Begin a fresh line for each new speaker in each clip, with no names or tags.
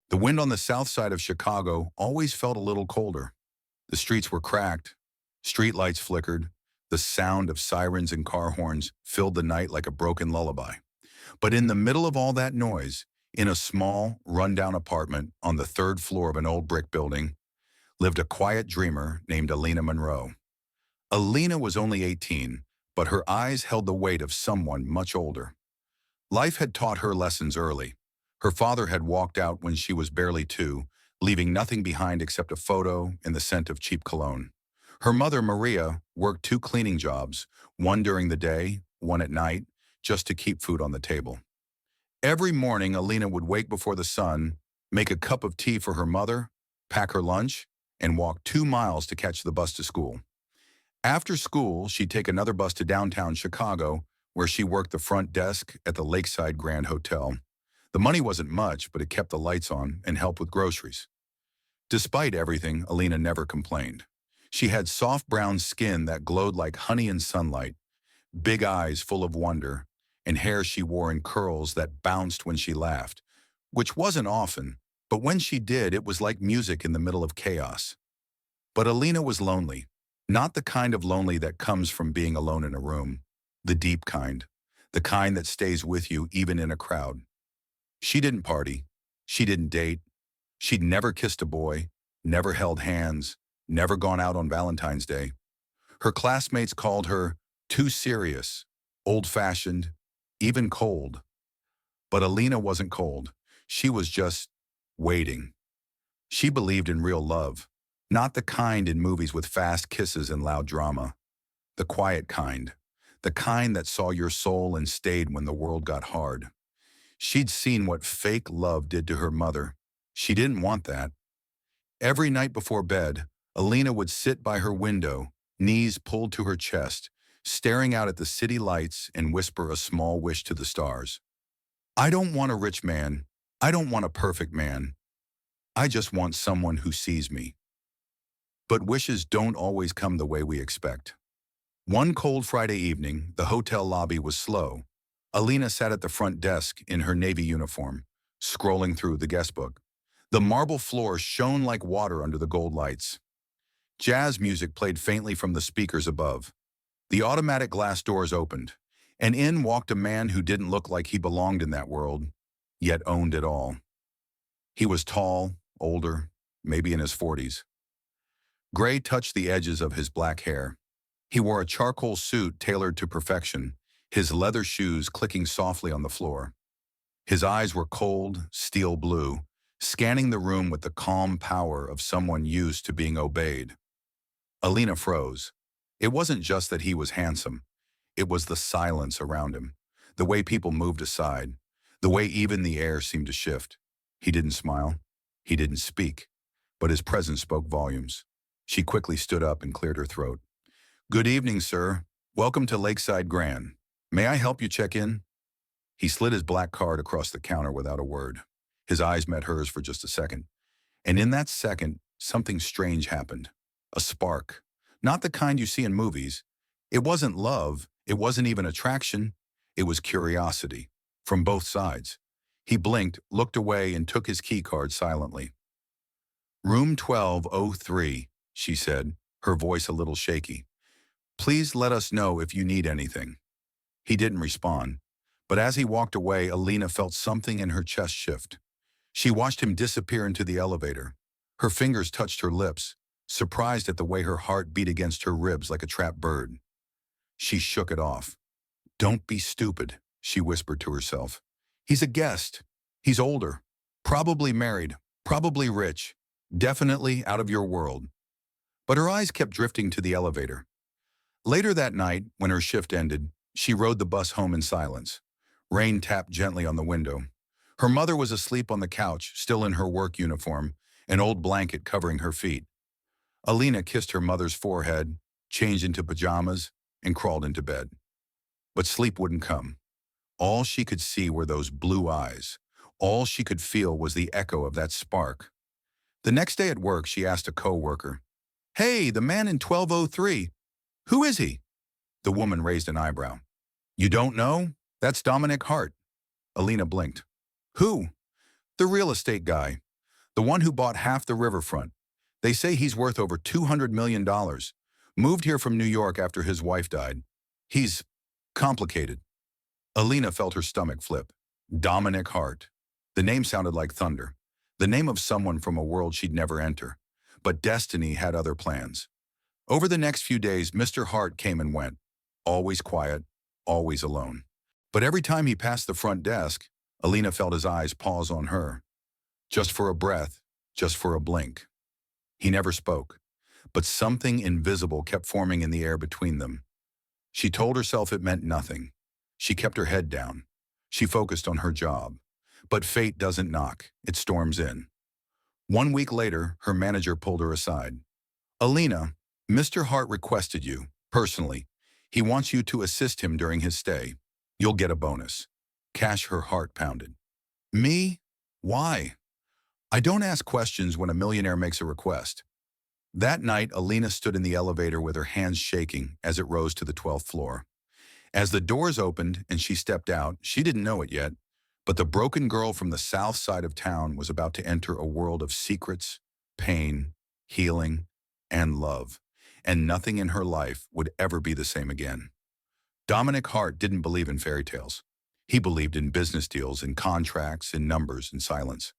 The wind on the south side of Chicago always felt a little colder. The streets were cracked, streetlights flickered, the sound of sirens and car horns filled the night like a broken lullaby. But in the middle of all that noise, in a small, rundown apartment on the third floor of an old brick building, lived a quiet dreamer named Alina Monroe. Alina was only 18, but her eyes held the weight of someone much older. Life had taught her lessons early. Her father had walked out when she was barely 2, leaving nothing behind except a photo and the scent of cheap cologne. Her mother, Maria, worked 2 cleaning jobs, one during the day, one at night, just to keep food on the table. Every morning, Alina would wake before the sun, make a cup of tea for her mother, pack her lunch, and walk 2 miles to catch the bus to school. After school, she'd take another bus to downtown Chicago, where she worked the front desk at the Lakeside Grand Hotel. The money wasn't much, but it kept the lights on and helped with groceries. Despite everything, Alina never complained. She had soft brown skin that glowed like honey in sunlight, big eyes full of wonder, and hair she wore in curls that bounced when she laughed, which wasn't often, but when she did, it was like music in the middle of chaos. But Alina was lonely, not the kind of lonely that comes from being alone in a room, the deep kind, the kind that stays with you even in a crowd. She didn't party, she didn't date, she'd never kissed a boy, never held hands, never gone out on Valentine's Day. Her classmates called her too serious, old-fashioned, even cold. But Alina wasn't cold. She was just waiting. She believed in real love, not the kind in movies with fast kisses and loud drama. The quiet kind, the kind that saw your soul and stayed when the world got hard. She'd seen what fake love did to her mother. She didn't want that. Every night before bed, Alina would sit by her window, knees pulled to her chest, staring out at the city lights and whisper a small wish to the stars. I don't want a rich man. I don't want a perfect man. I just want someone who sees me. But wishes don't always come the way we expect. One cold Friday evening, the hotel lobby was slow. Alina sat at the front desk in her Navy uniform, scrolling through the guest book. The marble floor shone like water under the gold lights. Jazz music played faintly from the speakers above. The automatic glass doors opened, and in walked a man who didn't look like he belonged in that world, yet owned it all. He was tall, older, maybe in his 40s. Gray touched the edges of his black hair. He wore a charcoal suit tailored to perfection, his leather shoes clicking softly on the floor. His eyes were cold, steel blue, scanning the room with the calm power of someone used to being obeyed. Alina froze. It wasn't just that he was handsome. It was the silence around him, the way people moved aside, the way even the air seemed to shift. He didn't smile. He didn't speak, but his presence spoke volumes. She quickly stood up and cleared her throat. Good evening, sir. Welcome to Lakeside Grand. May I help you check in? He slid his black card across the counter without a word. His eyes met hers for just a second. And in that second, something strange happened. A spark. Not the kind you see in movies. It wasn't love. It wasn't even attraction. It was curiosity. From both sides. He blinked, looked away, and took his key card silently. Room 1203, she said, her voice a little shaky. Please let us know if you need anything. He didn't respond, but as he walked away, Alina felt something in her chest shift. She watched him disappear into the elevator. Her fingers touched her lips, surprised at the way her heart beat against her ribs like a trapped bird. She shook it off. Don't be stupid, she whispered to herself. He's a guest. He's older, probably married, probably rich, definitely out of your world. But her eyes kept drifting to the elevator. Later that night, when her shift ended, she rode the bus home in silence. Rain tapped gently on the window. Her mother was asleep on the couch, still in her work uniform, an old blanket covering her feet. Alina kissed her mother's forehead, changed into pajamas, and crawled into bed. But sleep wouldn't come. All she could see were those blue eyes. All she could feel was the echo of that spark. The next day at work, she asked a coworker, Hey, the man in 1203, who is he? The woman raised an eyebrow. You don't know? That's Dominic Hart. Alina blinked. Who? The real estate guy. The one who bought half the riverfront. They say he's worth over $200 million. Moved here from New York after his wife died. He's complicated. Alina felt her stomach flip. Dominic Hart. The name sounded like thunder. The name of someone from a world she'd never enter. But destiny had other plans. Over the next few days, Mr. Hart came and went. Always quiet, always alone. But every time he passed the front desk, Alina felt his eyes pause on her. Just for a breath, just for a blink. He never spoke, but something invisible kept forming in the air between them. She told herself it meant nothing. She kept her head down. She focused on her job. But fate doesn't knock, it storms in. 1 week later, her manager pulled her aside. Alina, Mr. Hart requested you, personally. He wants you to assist him during his stay. You'll get a bonus. Cash. Her heart pounded. Me? Why? I don't ask questions when a millionaire makes a request. That night, Alina stood in the elevator with her hands shaking as it rose to the 12th floor. As the doors opened and she stepped out, she didn't know it yet, but the broken girl from the south side of town was about to enter a world of secrets, pain, healing, and love, and nothing in her life would ever be the same again. Dominic Hart didn't believe in fairy tales. He believed in business deals, in contracts, in numbers, and silence.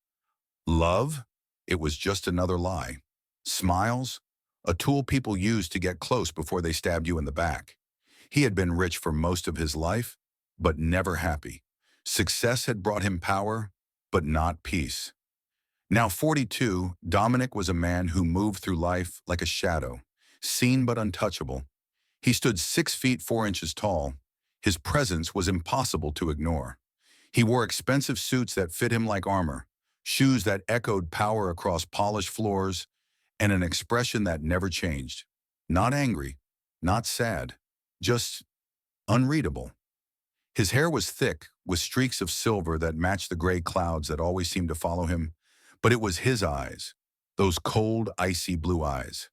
Love? It was just another lie. Smiles? A tool people used to get close before they stabbed you in the back. He had been rich for most of his life, but never happy. Success had brought him power, but not peace. Now 42, Dominic was a man who moved through life like a shadow, seen but untouchable. He stood 6 feet 4 inches tall. His presence was impossible to ignore. He wore expensive suits that fit him like armor, shoes that echoed power across polished floors, and an expression that never changed. Not angry, not sad, just unreadable. His hair was thick, with streaks of silver that matched the gray clouds that always seemed to follow him, but it was his eyes, those cold, icy blue eyes,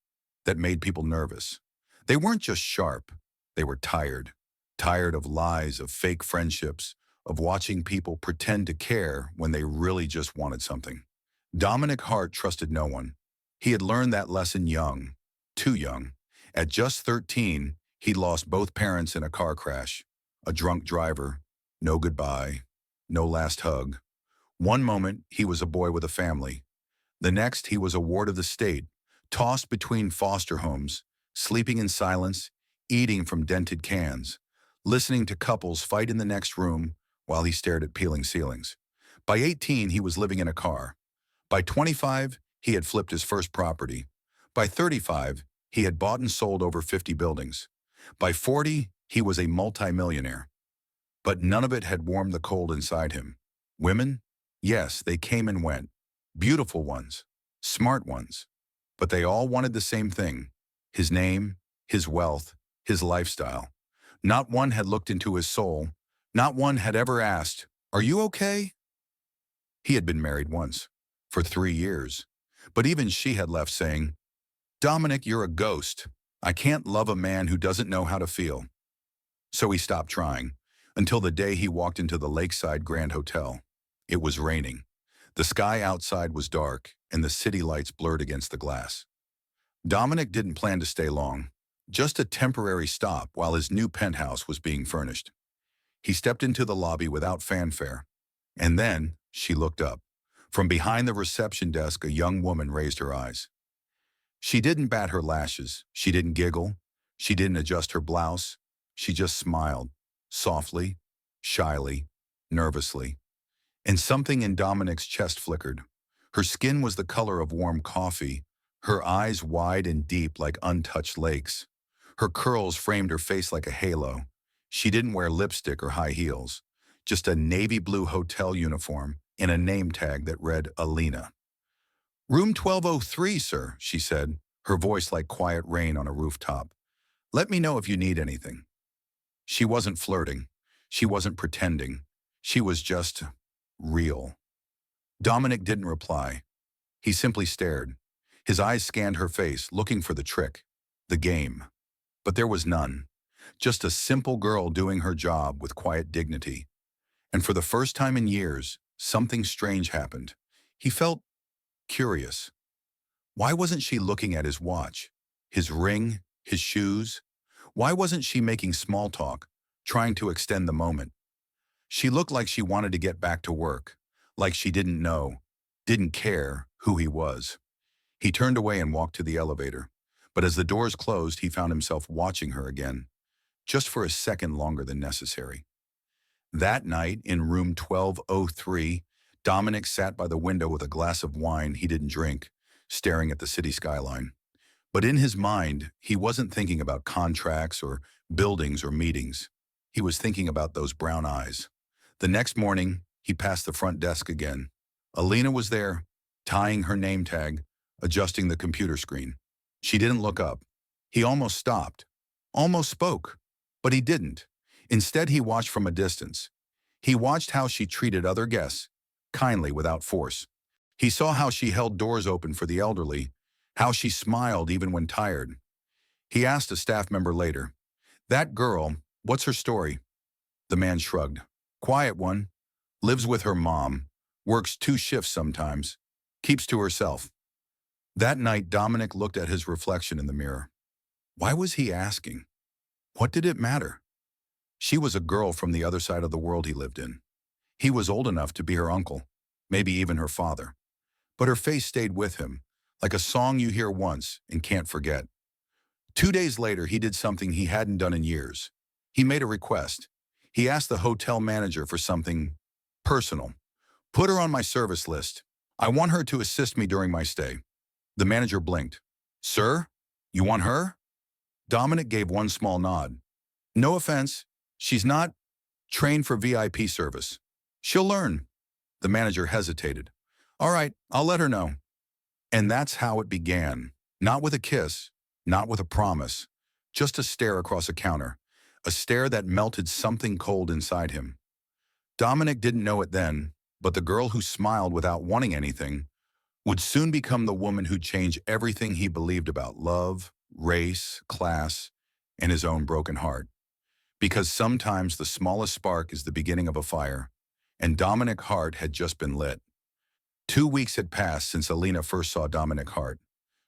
that made people nervous. They weren't just sharp, they were tired. Tired of lies, of fake friendships, of watching people pretend to care when they really just wanted something. Dominic Hart trusted no one. He had learned that lesson young, too young. At just 13, he'd lost both parents in a car crash. A drunk driver, no goodbye, no last hug. One moment, he was a boy with a family. The next, he was a ward of the state, tossed between foster homes, sleeping in silence, eating from dented cans, listening to couples fight in the next room while he stared at peeling ceilings. By 18, he was living in a car. By 25, he had flipped his first property. By 35, he had bought and sold over 50 buildings. By 40, he was a multimillionaire. But none of it had warmed the cold inside him. Women? Yes, they came and went. Beautiful ones. Smart ones. But they all wanted the same thing. His name, his wealth, his lifestyle. Not one had looked into his soul. Not one had ever asked, "Are you okay?" He had been married once, for 3 years. But even she had left saying, "Dominic, you're a ghost. I can't love a man who doesn't know how to feel." So he stopped trying, until the day he walked into the Lakeside Grand Hotel. It was raining. The sky outside was dark, and the city lights blurred against the glass. Dominic didn't plan to stay long, just a temporary stop while his new penthouse was being furnished. He stepped into the lobby without fanfare, and then she looked up. From behind the reception desk, a young woman raised her eyes. She didn't bat her lashes, she didn't giggle, she didn't adjust her blouse, she just smiled, softly, shyly, nervously. And something in Dominic's chest flickered. Her skin was the color of warm coffee, her eyes wide and deep like untouched lakes. Her curls framed her face like a halo. She didn't wear lipstick or high heels, just a navy blue hotel uniform and a name tag that read Alina. "Room 1203, sir," she said, her voice like quiet rain on a rooftop. "Let me know if you need anything." She wasn't flirting. She wasn't pretending. She was just real. Dominic didn't reply. He simply stared. His eyes scanned her face, looking for the trick, the game. But there was none. Just a simple girl doing her job with quiet dignity. And for the first time in years, something strange happened. He felt curious. Why wasn't she looking at his watch, his ring, his shoes? Why wasn't she making small talk, trying to extend the moment? She looked like she wanted to get back to work, like she didn't know, didn't care who he was. He turned away and walked to the elevator. But as the doors closed, he found himself watching her again, just for a second longer than necessary. That night, in room 1203, Dominic sat by the window with a glass of wine he didn't drink, staring at the city skyline. But in his mind, he wasn't thinking about contracts or buildings or meetings. He was thinking about those brown eyes. The next morning, he passed the front desk again. Alina was there, tying her name tag, adjusting the computer screen. She didn't look up. He almost stopped, almost spoke, but he didn't. Instead, he watched from a distance. He watched how she treated other guests, kindly without force. He saw how she held doors open for the elderly, how she smiled even when tired. He asked a staff member later, "That girl, what's her story?" The man shrugged. "Quiet one. Lives with her mom. Works 2 shifts sometimes. Keeps to herself." That night, Dominic looked at his reflection in the mirror. Why was he asking? What did it matter? She was a girl from the other side of the world he lived in. He was old enough to be her uncle, maybe even her father. But her face stayed with him, like a song you hear once and can't forget. 2 days later, he did something he hadn't done in years. He made a request. He asked the hotel manager for something personal. "Put her on my service list. I want her to assist me during my stay." The manager blinked. "Sir, you want her?" Dominic gave one small nod. "No offense, she's not trained for VIP service. She'll learn." The manager hesitated. "All right, I'll let her know." And that's how it began. Not with a kiss, not with a promise, just a stare across a counter, a stare that melted something cold inside him. Dominic didn't know it then, but the girl who smiled without wanting anything would soon become the woman who'd change everything he believed about love, race, class, and his own broken heart. Because sometimes the smallest spark is the beginning of a fire, and Dominic Hart had just been lit. 2 weeks had passed since Alina first saw Dominic Hart.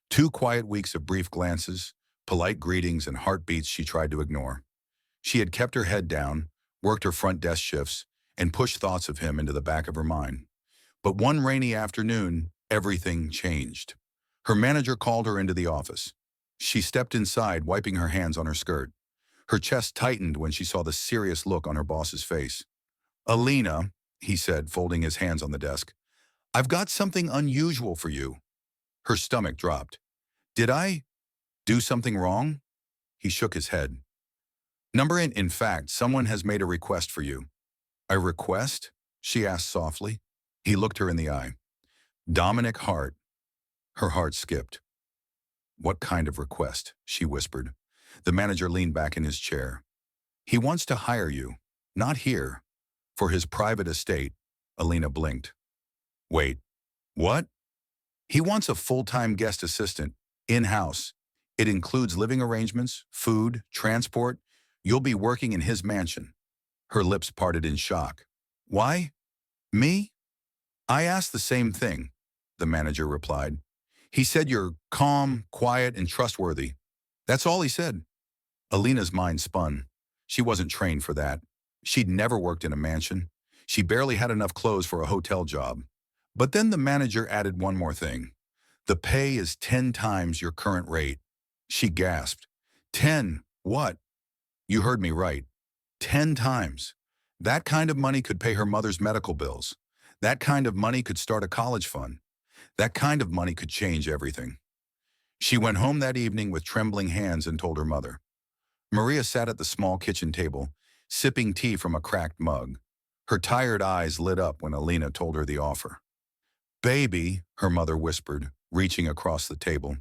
2 quiet weeks of brief glances, polite greetings, and heartbeats she tried to ignore. She had kept her head down, worked her front desk shifts, and pushed thoughts of him into the back of her mind. But one rainy afternoon, everything changed. Her manager called her into the office. She stepped inside, wiping her hands on her skirt. Her chest tightened when she saw the serious look on her boss's face. "Alina," he said, folding his hands on the desk, "I've got something unusual for you." Her stomach dropped. "Did I do something wrong?" He shook his head. In fact, someone has made a request for you." "A request?" she asked softly. He looked her in the eye. "Dominic Hart." Her heart skipped. "What kind of request?" she whispered. The manager leaned back in his chair. "He wants to hire you, not here, for his private estate." Alina blinked. "Wait, what?" "He wants a full-time guest assistant, in-house. It includes living arrangements, food, transport. You'll be working in his mansion." Her lips parted in shock. "Why? Me?" "I asked the same thing," the manager replied. "He said you're calm, quiet, and trustworthy. That's all he said." Alina's mind spun. She wasn't trained for that. She'd never worked in a mansion. She barely had enough clothes for a hotel job. But then the manager added one more thing. "The pay is 10 times your current rate." She gasped. 10? What? "You heard me right. 10 times. That kind of money could pay her mother's medical bills. That kind of money could start a college fund. That kind of money could change everything." She went home that evening with trembling hands and told her mother. Maria sat at the small kitchen table, sipping tea from a cracked mug. Her tired eyes lit up when Alina told her the offer. "Baby," her mother whispered, reaching across the table,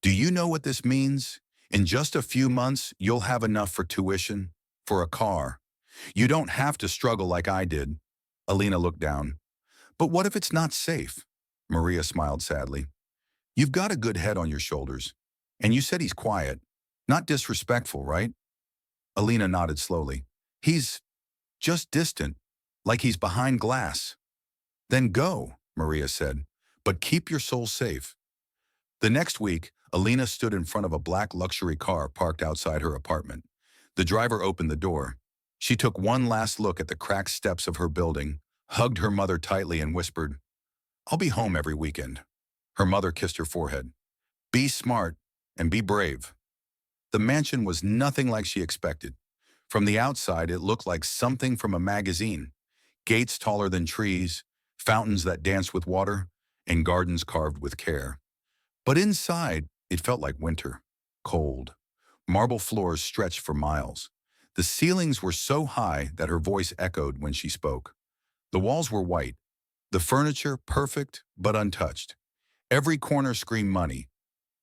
"do you know what this means? In just a few months, you'll have enough for tuition, for a car. You don't have to struggle like I did." Alina looked down. "But what if it's not safe?" Maria smiled sadly. "You've got a good head on your shoulders. And you said he's quiet. Not disrespectful, right?" Alina nodded slowly. "He's just distant, like he's behind glass." "Then go," Maria said. but keep your soul safe. The next week, Alina stood in front of a black luxury car parked outside her apartment. The driver opened the door. She took one last look at the cracked steps of her building, hugged her mother tightly and whispered, "I'll be home every weekend." Her mother kissed her forehead. "Be smart and be brave." The mansion was nothing like she expected. From the outside, it looked like something from a magazine. Gates taller than trees, fountains that danced with water, and gardens carved with care. But inside, it felt like winter, cold. Marble floors stretched for miles. The ceilings were so high that her voice echoed when she spoke. The walls were white, the furniture perfect but untouched. Every corner screamed money,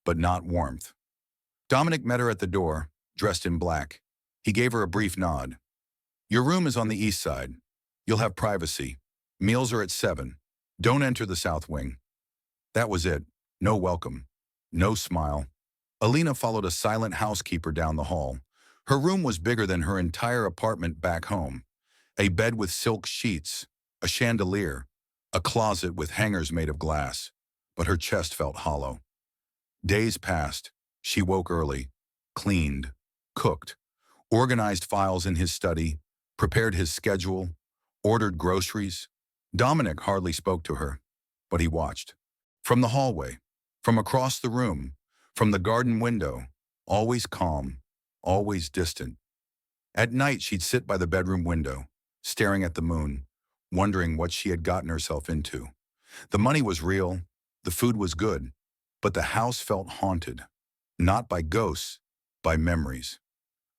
but not warmth. Dominic met her at the door, dressed in black. He gave her a brief nod. "Your room is on the east side. You'll have privacy. Meals are at 7. Don't enter the south wing." That was it. No welcome. No smile. Alina followed a silent housekeeper down the hall. Her room was bigger than her entire apartment back home. A bed with silk sheets, a chandelier, a closet with hangers made of glass. But her chest felt hollow. Days passed. She woke early, cleaned, cooked, organized files in his study, prepared his schedule, ordered groceries. Dominic hardly spoke to her, but he watched. From the hallway, from across the room, from the garden window, always calm, always distant. At night, she'd sit by the bedroom window, staring at the moon, wondering what she had gotten herself into. The money was real, the food was good, but the house felt haunted. Not by ghosts, by memories.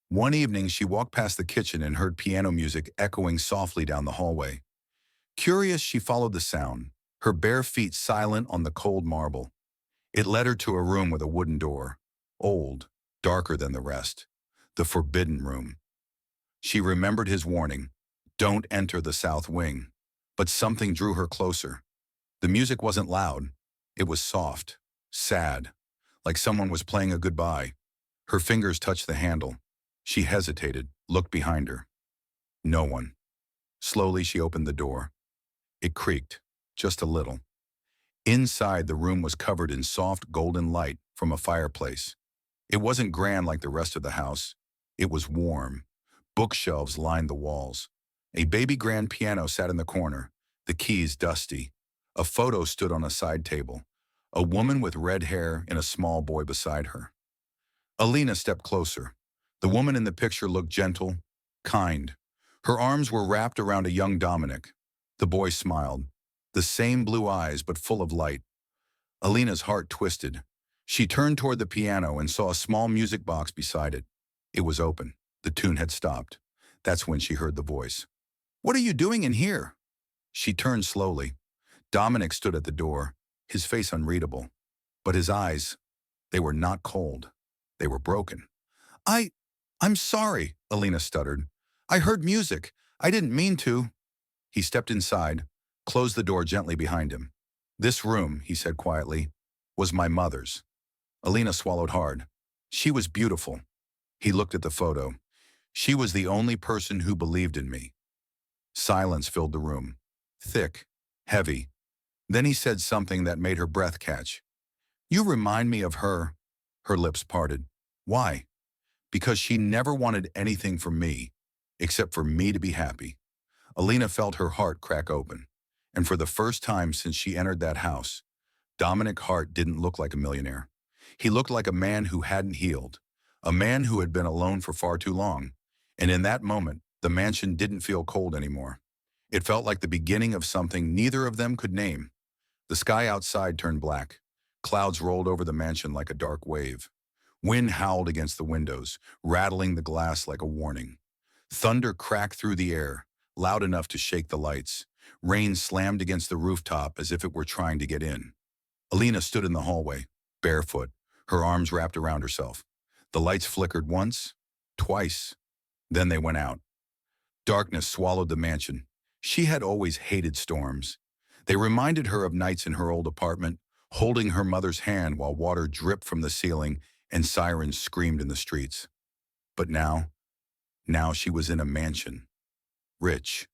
One evening, she walked past the kitchen and heard piano music echoing softly down the hallway. Curious, she followed the sound, her bare feet silent on the cold marble. It led her to a room with a wooden door, old, darker than the rest, the forbidden room. She remembered his warning, "Don't enter the south wing." But something drew her closer. The music wasn't loud. It was soft, sad, like someone was playing a goodbye. Her fingers touched the handle. She hesitated, looked behind her. No one. Slowly, she opened the door. It creaked, just a little. Inside, the room was covered in soft golden light from a fireplace. It wasn't grand like the rest of the house. It was warm. Bookshelves lined the walls. A baby grand piano sat in the corner, the keys dusty. A photo stood on a side table. A woman with red hair and a small boy beside her. Alina stepped closer. The woman in the picture looked gentle, kind. Her arms were wrapped around a young Dominic. The boy smiled. The same blue eyes, but full of light. Alina's heart twisted. She turned toward the piano and saw a small music box beside it. It was open. The tune had stopped. That's when she heard the voice. "What are you doing in here?" She turned slowly. Dominic stood at the door, his face unreadable. But his eyes, they were not cold. They were broken. I'm sorry," Alina stuttered. "I heard music. I didn't mean to." He stepped inside, closed the door gently behind him. "This room," he said quietly, "was my mother's." Alina swallowed hard. She was beautiful. He looked at the photo. She was the only person who believed in me. Silence filled the room. Thick, heavy. Then he said something that made her breath catch. "You remind me of her." Her lips parted. "Why?" "Because she never wanted anything from me, except for me to be happy." Alina felt her heart crack open. And for the first time since she entered that house, Dominic Hart didn't look like a millionaire. He looked like a man who hadn't healed, a man who had been alone for far too long. And in that moment, the mansion didn't feel cold anymore. It felt like the beginning of something neither of them could name. The sky outside turned black. Clouds rolled over the mansion like a dark wave. Wind howled against the windows, rattling the glass like a warning. Thunder cracked through the air, loud enough to shake the lights. Rain slammed against the rooftop as if it were trying to get in. Alina stood in the hallway, barefoot, her arms wrapped around herself. The lights flickered once, twice, then they went out. Darkness swallowed the mansion. She had always hated storms. They reminded her of nights in her old apartment, holding her mother's hand while water dripped from the ceiling and sirens screamed in the streets. But now she was in a mansion. Rich,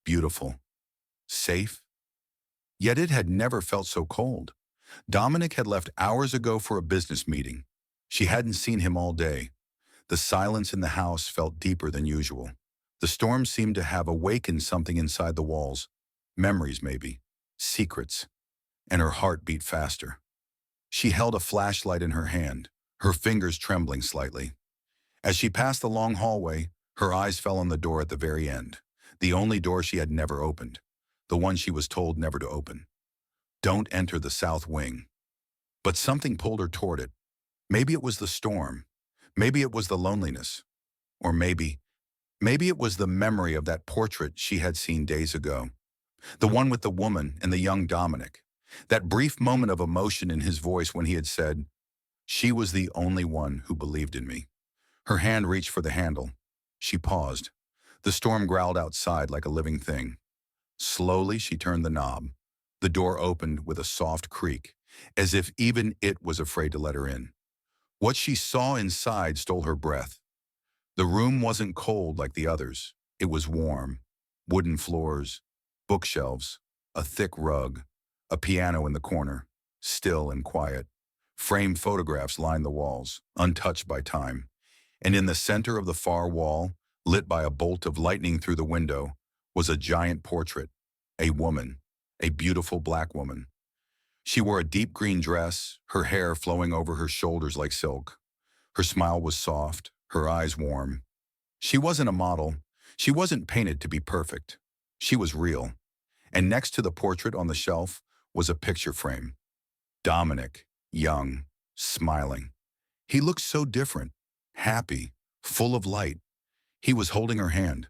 beautiful, safe, Yet it had never felt so cold. Dominic had left hours ago for a business meeting. She hadn't seen him all day. The silence in the house felt deeper than usual. The storm seemed to have awakened something inside the walls. Memories, maybe. Secrets. And her heart beat faster. She held a flashlight in her hand, her fingers trembling slightly. As she passed the long hallway, her eyes fell on the door at the very end. The only door she had never opened. The one she was told never to open. Don't enter the south wing. But something pulled her toward it. Maybe it was the storm. Maybe it was the loneliness. Or maybe it was the memory of that portrait she had seen days ago. The one with the woman and the young Dominic. That brief moment of emotion in his voice when he had said, "She was the only one who believed in me." Her hand reached for the handle. She paused. The storm growled outside like a living thing. Slowly, she turned the knob. The door opened with a soft creak, as if even it was afraid to let her in. What she saw inside stole her breath. The room wasn't cold like the others. It was warm. Wooden floors, bookshelves, a thick rug, a piano in the corner, still and quiet. Framed photographs lined the walls, untouched by time. And in the center of the far wall, lit by a bolt of lightning through the window, was a giant portrait. A woman, a beautiful black woman. She wore a deep green dress, her hair flowing over her shoulders like silk. Her smile was soft, her eyes warm. She wasn't a model. She wasn't painted to be perfect. She was real. And next to the portrait on the shelf was a picture frame. Dominic, young, smiling. He looked so different, happy, full of light. He was holding her hand.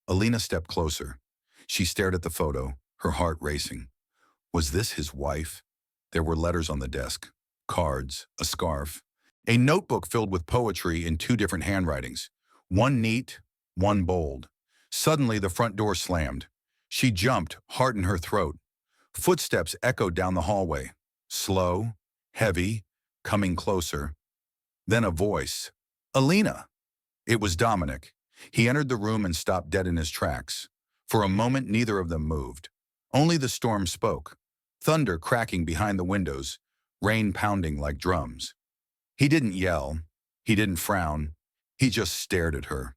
Alina stepped closer. She stared at the photo, her heart racing. Was this his wife? There were letters on the desk, cards, a scarf, a notebook filled with poetry in two different handwritings, one neat, one bold. Suddenly, the front door slammed. She jumped, heart in her throat. Footsteps echoed down the hallway, slow, heavy, coming closer. Then a voice. "Alina!" It was Dominic. He entered the room and stopped dead in his tracks. For a moment, neither of them moved. Only the storm spoke. Thunder cracking behind the windows, rain pounding like drums. He didn't yell. He didn't frown. He just stared at her.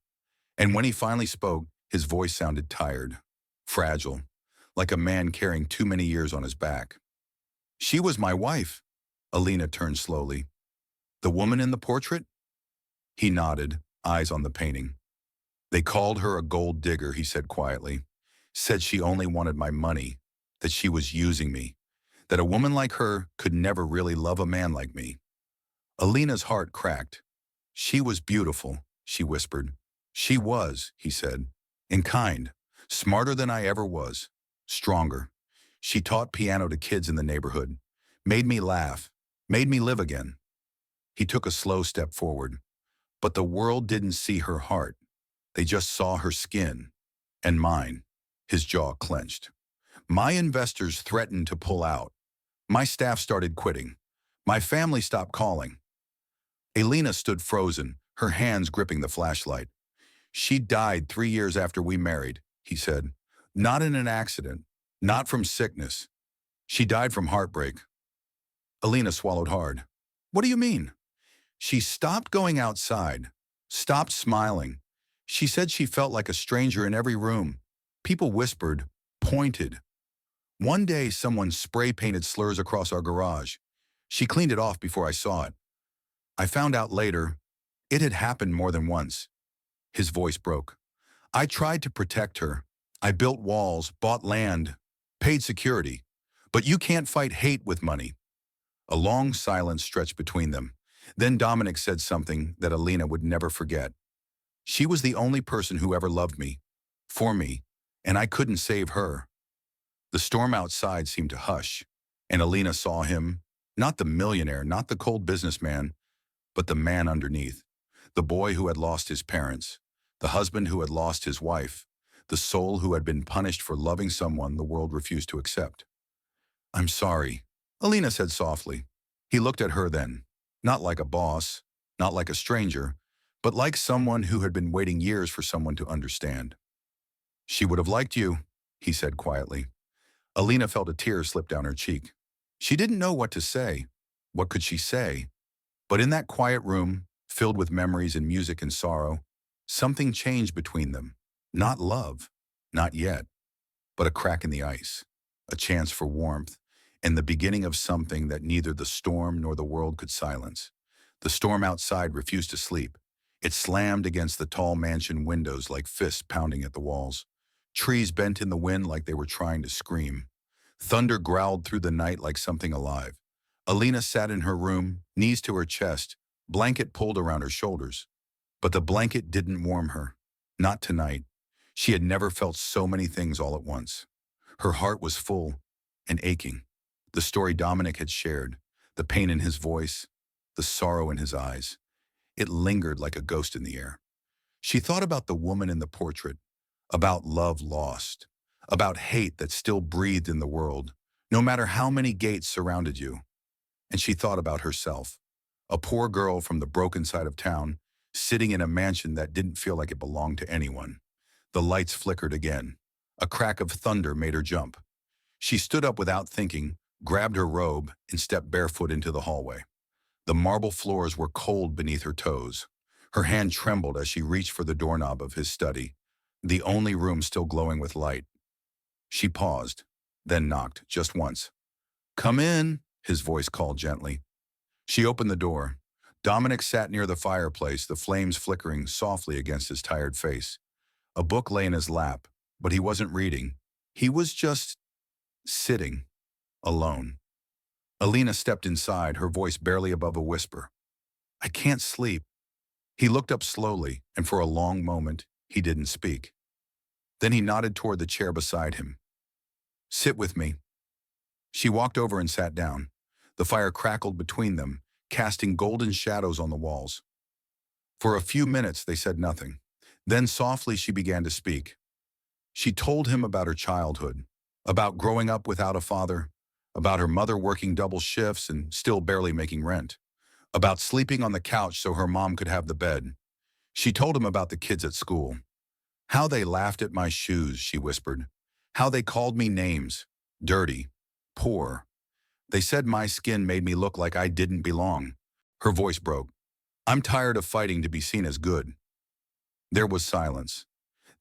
And when he finally spoke, his voice sounded tired, fragile, like a man carrying too many years on his back. "She was my wife." Alina turned slowly. "The woman in the portrait?" He nodded, eyes on the painting. "They called her a gold digger," he said quietly. "Said she only wanted my money, that she was using me, that a woman like her could never really love a man like me." Alina's heart cracked. "She was beautiful," she whispered. "She was," he said, "and kind, smarter than I ever was, stronger. She taught piano to kids in the neighborhood, made me laugh, made me live again." He took a slow step forward. But the world didn't see her heart. They just saw her skin. And mine. His jaw clenched. "My investors threatened to pull out. My staff started quitting. My family stopped calling." Alina stood frozen, her hands gripping the flashlight. "She died 3 years after we married," he said. "Not in an accident. Not from sickness. She died from heartbreak." Alina swallowed hard. "What do you mean?" "She stopped going outside. Stopped smiling. She said she felt like a stranger in every room. People whispered, pointed. One day, someone spray-painted slurs across our garage. She cleaned it off before I saw it. I found out later, it had happened more than once." His voice broke. "I tried to protect her. I built walls, bought land, paid security. But you can't fight hate with money." A long silence stretched between them. Then Dominic said something that Alina would never forget. "She was the only person who ever loved me, for me, and I couldn't save her." The storm outside seemed to hush, and Alina saw him, not the millionaire, not the cold businessman, but the man underneath, the boy who had lost his parents, the husband who had lost his wife, the soul who had been punished for loving someone the world refused to accept. "I'm sorry," Alina said softly. He looked at her then, not like a boss, not like a stranger, but like someone who had been waiting years for someone to understand. "She would have liked you," he said quietly. Alina felt a tear slip down her cheek. She didn't know what to say. What could she say? But in that quiet room, filled with memories and music and sorrow, something changed between them. Not love, not yet, but a crack in the ice, a chance for warmth, and the beginning of something that neither the storm nor the world could silence. The storm outside refused to sleep. It slammed against the tall mansion windows like fists pounding at the walls. Trees bent in the wind like they were trying to scream. Thunder growled through the night like something alive. Alina sat in her room, knees to her chest, blanket pulled around her shoulders. But the blanket didn't warm her. Not tonight. She had never felt so many things all at once. Her heart was full and aching. The story Dominic had shared, the pain in his voice, the sorrow in his eyes. It lingered like a ghost in the air. She thought about the woman in the portrait, about love lost, about hate that still breathed in the world, no matter how many gates surrounded you. And she thought about herself, a poor girl from the broken side of town, sitting in a mansion that didn't feel like it belonged to anyone. The lights flickered again. A crack of thunder made her jump. She stood up without thinking, grabbed her robe, and stepped barefoot into the hallway. The marble floors were cold beneath her toes. Her hand trembled as she reached for the doorknob of his study, the only room still glowing with light. She paused, then knocked, just once. "Come in," his voice called gently. She opened the door. Dominic sat near the fireplace, the flames flickering softly against his tired face. A book lay in his lap, but he wasn't reading. He was just sitting, alone. Alina stepped inside, her voice barely above a whisper. "I can't sleep." He looked up slowly, and for a long moment, he didn't speak. Then he nodded toward the chair beside him. "Sit with me." She walked over and sat down. The fire crackled between them, casting golden shadows on the walls. For a few minutes, they said nothing. Then softly she began to speak. She told him about her childhood, about growing up without a father, about her mother working double shifts and still barely making rent, about sleeping on the couch so her mom could have the bed. She told him about the kids at school. "How they laughed at my shoes," she whispered. "How they called me names. Dirty. Poor. They said my skin made me look like I didn't belong." Her voice broke. "I'm tired of fighting to be seen as good." There was silence.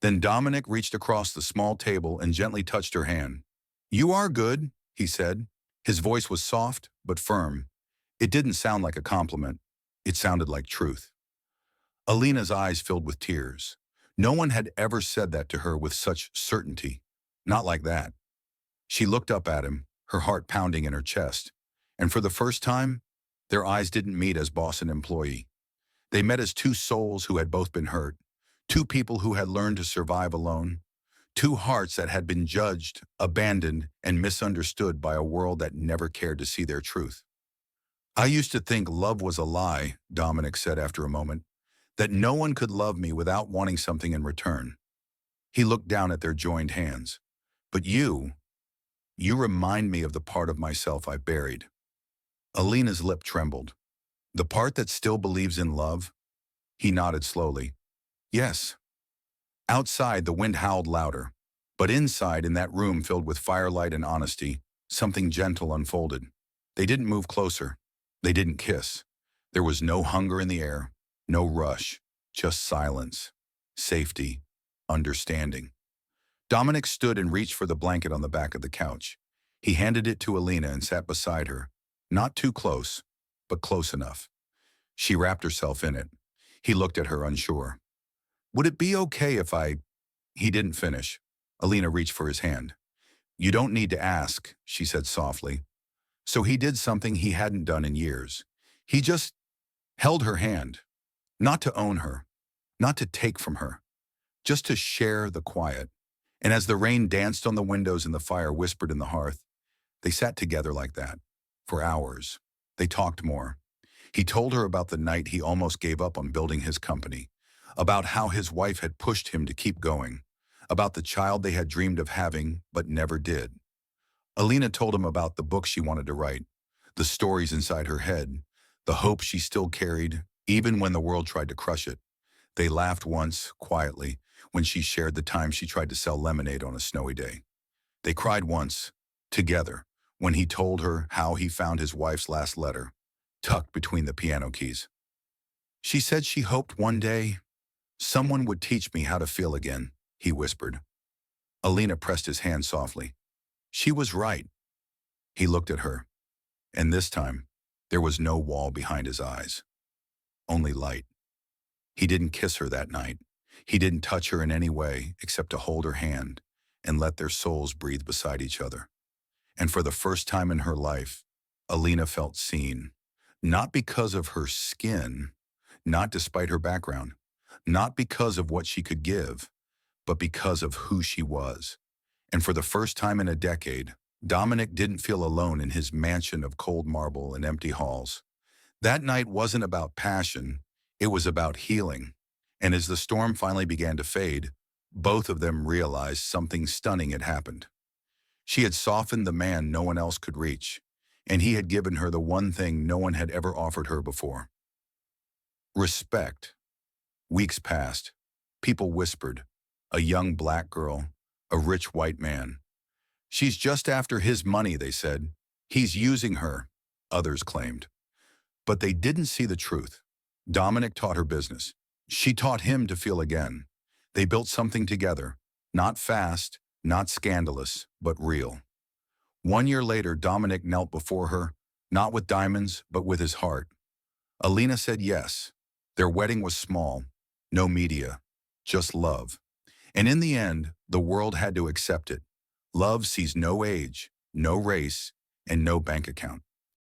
Then Dominic reached across the small table and gently touched her hand. "You are good," he said. His voice was soft but firm. It didn't sound like a compliment. It sounded like truth. Alina's eyes filled with tears. No one had ever said that to her with such certainty. Not like that. She looked up at him, her heart pounding in her chest. And for the first time, their eyes didn't meet as boss and employee. They met as two souls who had both been hurt, two people who had learned to survive alone, two hearts that had been judged, abandoned, and misunderstood by a world that never cared to see their truth. "I used to think love was a lie," Dominic said after a moment, "that no one could love me without wanting something in return." He looked down at their joined hands. "But you remind me of the part of myself I buried." Alina's lip trembled. "The part that still believes in love?" He nodded slowly. "Yes." Outside, the wind howled louder. But inside, in that room filled with firelight and honesty, something gentle unfolded. They didn't move closer. They didn't kiss. There was no hunger in the air, no rush, just silence, safety, understanding. Dominic stood and reached for the blanket on the back of the couch. He handed it to Alina and sat beside her, not too close, but close enough. She wrapped herself in it. He looked at her unsure. "Would it be okay if I—" He didn't finish. Alina reached for his hand. "You don't need to ask," she said softly. So he did something he hadn't done in years. He just held her hand, not to own her, not to take from her, just to share the quiet. And as the rain danced on the windows and the fire whispered in the hearth, they sat together like that, for hours. They talked more. He told her about the night he almost gave up on building his company, about how his wife had pushed him to keep going, about the child they had dreamed of having but never did. Alina told him about the book she wanted to write, the stories inside her head, the hope she still carried, even when the world tried to crush it. They laughed once, quietly, when she shared the time she tried to sell lemonade on a snowy day. They cried once, together, when he told her how he found his wife's last letter, tucked between the piano keys. She said she hoped one day someone would teach me how to feel again, he whispered. Alina pressed his hand softly. She was right. He looked at her, and this time, there was no wall behind his eyes, only light. He didn't kiss her that night. He didn't touch her in any way except to hold her hand and let their souls breathe beside each other. And for the first time in her life, Alina felt seen, not because of her skin, not despite her background, not because of what she could give, but because of who she was. And for the first time in a decade, Dominic didn't feel alone in his mansion of cold marble and empty halls. That night wasn't about passion, it was about healing. And as the storm finally began to fade, both of them realized something stunning had happened. She had softened the man no one else could reach, and he had given her the one thing no one had ever offered her before: respect. Weeks passed. People whispered. A young black girl, a rich white man. She's just after his money, they said. He's using her, others claimed. But they didn't see the truth. Dominic taught her business. She taught him to feel again. They built something together, not fast, not scandalous, but real. 1 year later, Dominic knelt before her, not with diamonds, but with his heart. Alina said yes. Their wedding was small, no media, just love. And in the end, the world had to accept it. Love sees no age, no race, and no bank account.